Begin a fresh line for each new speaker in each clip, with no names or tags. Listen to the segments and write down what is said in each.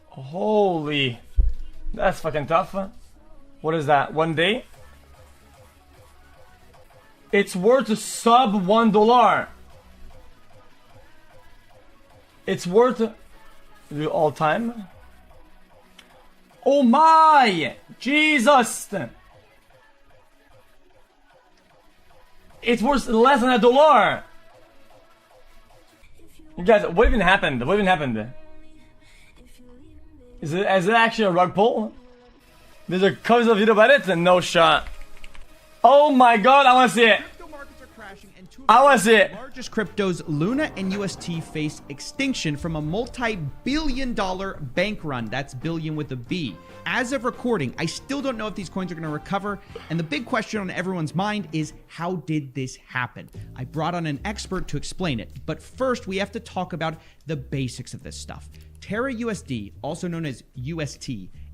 Holy, that's fucking tough. What is that? 1 day? It's worth sub $1. It's worth the all time. Oh my Jesus! It's worth less than $1. You guys, what even happened? What even happened? Is it actually a rug pull? There's a couple of video about it and no shot. Oh my god, I want to see it. I want to see it.
Largest cryptos, Luna and UST, face extinction from a multi-billion-dollar bank run. That's billion with a B. As of recording, I still don't know if these coins are going to recover. And the big question on everyone's mind is, how did this happen? I brought on an expert to explain it. But first, we have to talk about the basics of this stuff. Terra USD, also known as UST,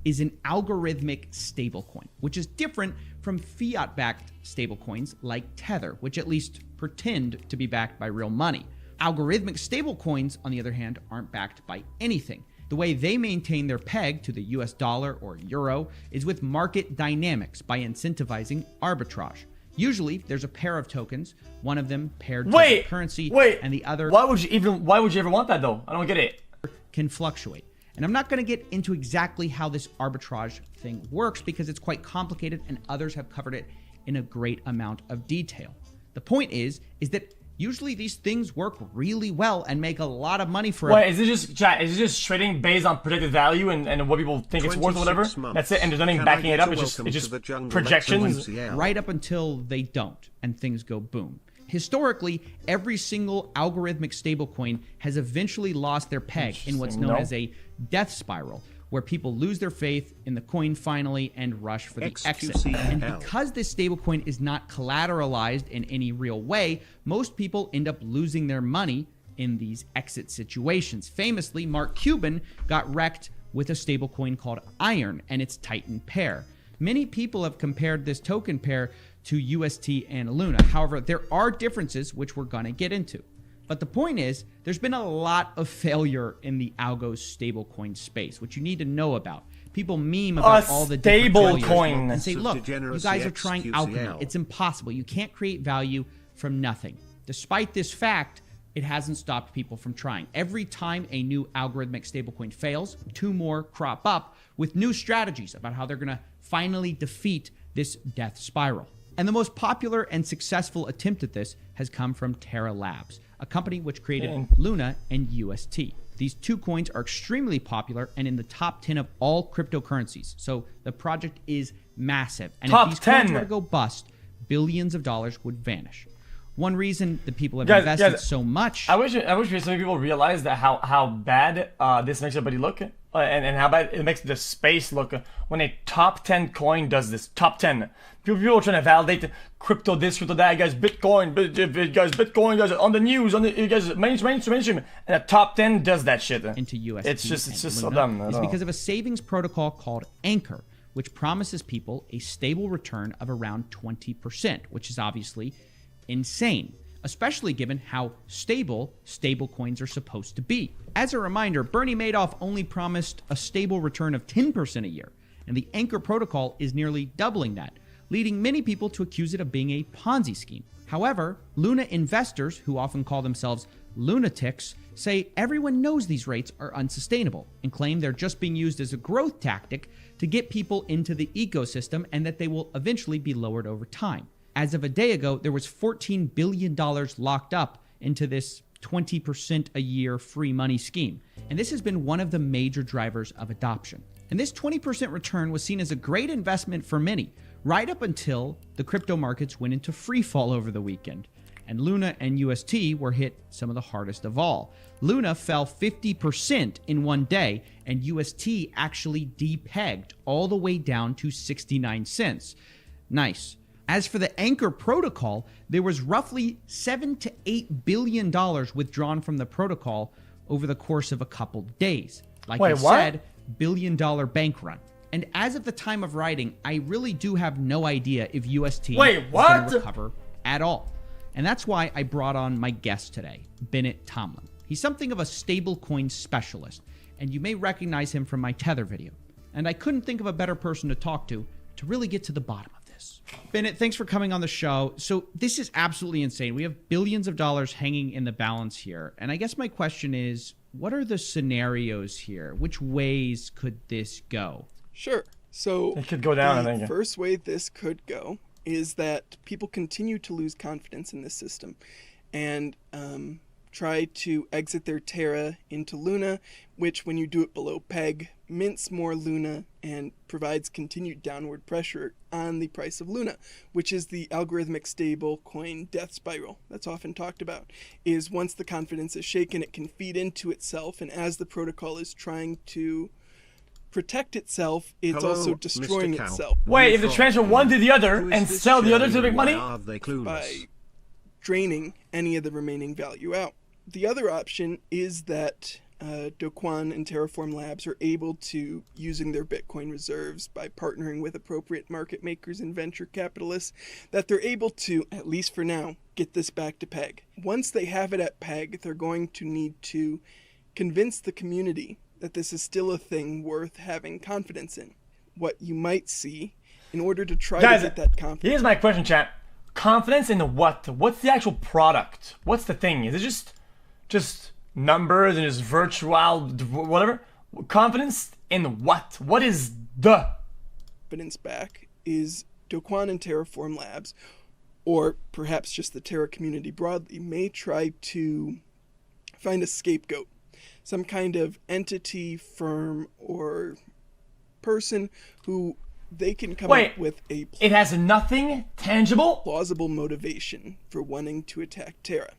is an algorithmic stablecoin, which is different from fiat-backed stablecoins like Tether, which at least pretend to be backed by real money. Algorithmic stablecoins, on the other hand, aren't backed by anything. The way they maintain their peg to the US dollar or euro is with market dynamics by incentivizing arbitrage. Usually, there's a pair of tokens, one of them paired to a currency, and the other...
Why would you ever want that, though? I don't get it.
...can fluctuate. And I'm not going to get into exactly how this arbitrage thing works because it's quite complicated and others have covered it in a great amount of detail. The point is that usually these things work really well and make a lot of money for...
Wait, is it just trading based on predicted value and what people think it's worth or whatever? That's it, and there's nothing backing it up, it's just projections?
Right up until they don't and things go boom. Historically, every single algorithmic stablecoin has eventually lost their peg in what's known as a death spiral, where people lose their faith in the coin finally and rush for the exit. And because this stablecoin is not collateralized in any real way, most people end up losing their money in these exit situations. Famously, Mark Cuban got wrecked with a stablecoin called Iron and its Titan pair. Many people have compared this token pair to UST and Luna. However, there are differences which we're gonna get into. But the point is, there's been a lot of failure in the algo stablecoin space, which you need to know about. People meme about all the different failures and say, look, you guys are trying alchemy. It's impossible. You can't create value from nothing. Despite this fact, it hasn't stopped people from trying. Every time a new algorithmic stablecoin fails, two more crop up with new strategies about how they're gonna finally defeat this death spiral. And the most popular and successful attempt at this has come from Terra Labs, a company which created Luna and UST. These two coins are extremely popular and in the top 10 of all cryptocurrencies. So the project is massive. And if these coins were to go bust, billions of dollars would vanish. One reason that people have invested so much...
I wish some people realize that how bad this makes everybody look, and how bad it makes the space look when a top 10 coin does this. Top 10. People are trying to validate crypto this, crypto that, guys, Bitcoin, guys, on the news, you guys, mainstream, and a top 10 does that shit.
Into UST
it's just so dumb.
It's because of a savings protocol called Anchor, which promises people a stable return of around 20%, which is obviously insane, especially given how stable stablecoins are supposed to be. As a reminder, Bernie Madoff only promised a stable return of 10% a year, and the Anchor protocol is nearly doubling that, leading many people to accuse it of being a Ponzi scheme. However, Luna investors, who often call themselves lunatics, say everyone knows these rates are unsustainable and claim they're just being used as a growth tactic to get people into the ecosystem and that they will eventually be lowered over time. As of a day ago, there was $14 billion locked up into this 20% a year free money scheme. And this has been one of the major drivers of adoption. And this 20% return was seen as a great investment for many, right up until the crypto markets went into free fall over the weekend. And Luna and UST were hit some of the hardest of all. Luna fell 50% in one day, and UST actually depegged all the way down to 69 cents. Nice. As for the Anchor protocol, there was roughly $7 to $8 billion withdrawn from the protocol over the course of a couple days. Like I said, billion-dollar bank run. And as of the time of writing, I really do have no idea if UST is going to recover at all. And that's why I brought on my guest today, Bennett Tomlin. He's something of a stablecoin specialist, and you may recognize him from my Tether video. And I couldn't think of a better person to talk to really get to the bottom of this. Bennett, thanks for coming on the show. So this is absolutely insane. We have billions of dollars hanging in the balance here. And I guess my question is, what are the scenarios here? Which ways could this go?
Sure. So
it could go down, I think.
The first way this could go is that people continue to lose confidence in this system and try to exit their Terra into Luna, which when you do it below peg, mints more Luna and provides continued downward pressure on the price of Luna, which is the algorithmic stable coin death spiral that's often talked about. Is once the confidence is shaken, it can feed into itself, and as the protocol is trying to protect itself, it's also destroying itself.
Wait, if they transfer one to the other and sell the other to make money?
By draining any of the remaining value out. The other option is that Do Kwon and Terraform Labs are able to, using their Bitcoin reserves by partnering with appropriate market makers and venture capitalists, that they're able to, at least for now, get this back to peg. Once they have it at peg, they're going to need to convince the community that this is still a thing worth having confidence in. What you might see, in order to try to get that confidence.
Here's my question, chat. Confidence in what? What's the actual product? What's the thing? Is it just numbers and just virtual whatever? Confidence in what? What is the
confidence back is Do Kwon and Terraform Labs, or perhaps just the Terra community broadly, may try to find a scapegoat, some kind of entity, firm, or person who they can come up with a
it has nothing tangible,
plausible motivation for wanting to attack Terra.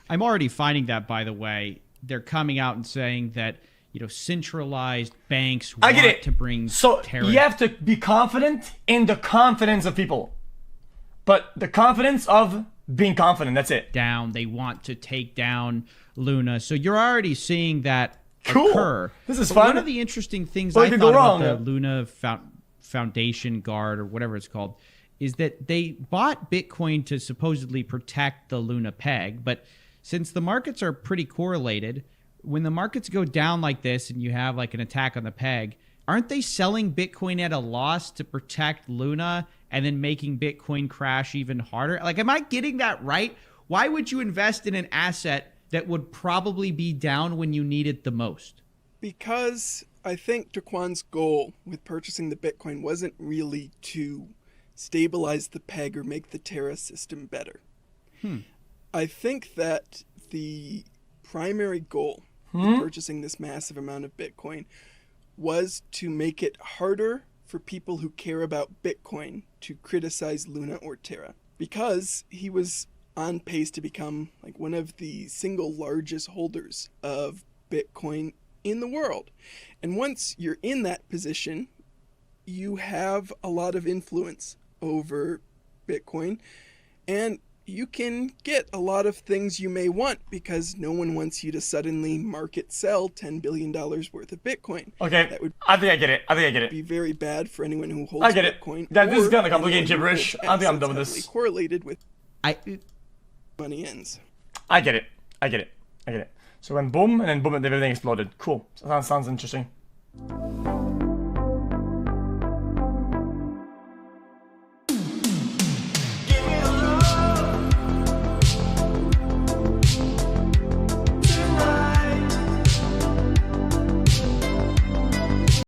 I'm already finding that, by the way. They're coming out and saying that, centralized banks want to bring Terra.
You have to be confident in the confidence of people. But the confidence of being confident, that's it.
Down. They want to take down Luna. So you're already seeing that occur.
This is fun.
One of the interesting things I thought about the Luna Foundation Guard, or whatever it's called, is that they bought Bitcoin to supposedly protect the Luna peg, but since the markets are pretty correlated, when the markets go down like this and you have like an attack on the peg, aren't they selling Bitcoin at a loss to protect Luna and then making Bitcoin crash even harder? Like, am I getting that right? Why would you invest in an asset that would probably be down when you need it the most?
Because I think Do Kwon's goal with purchasing the Bitcoin wasn't really to stabilize the peg or make the Terra system better. I think that the primary goal of purchasing this massive amount of Bitcoin was to make it harder for people who care about Bitcoin to criticize Luna or Terra, because he was on pace to become like one of the single largest holders of Bitcoin in the world. And once you're in that position, you have a lot of influence over Bitcoin, and you can get a lot of things you may want, because no one wants you to suddenly market sell $10 billion worth of Bitcoin.
Okay,
that would
I think I get it.
be very bad for anyone who holds
I get
Bitcoin.
It. This is kind of complicated gibberish. I think I'm done with this.
Correlated with money ends.
I get it. So when boom, and then boom, and everything exploded. Cool. Sounds interesting.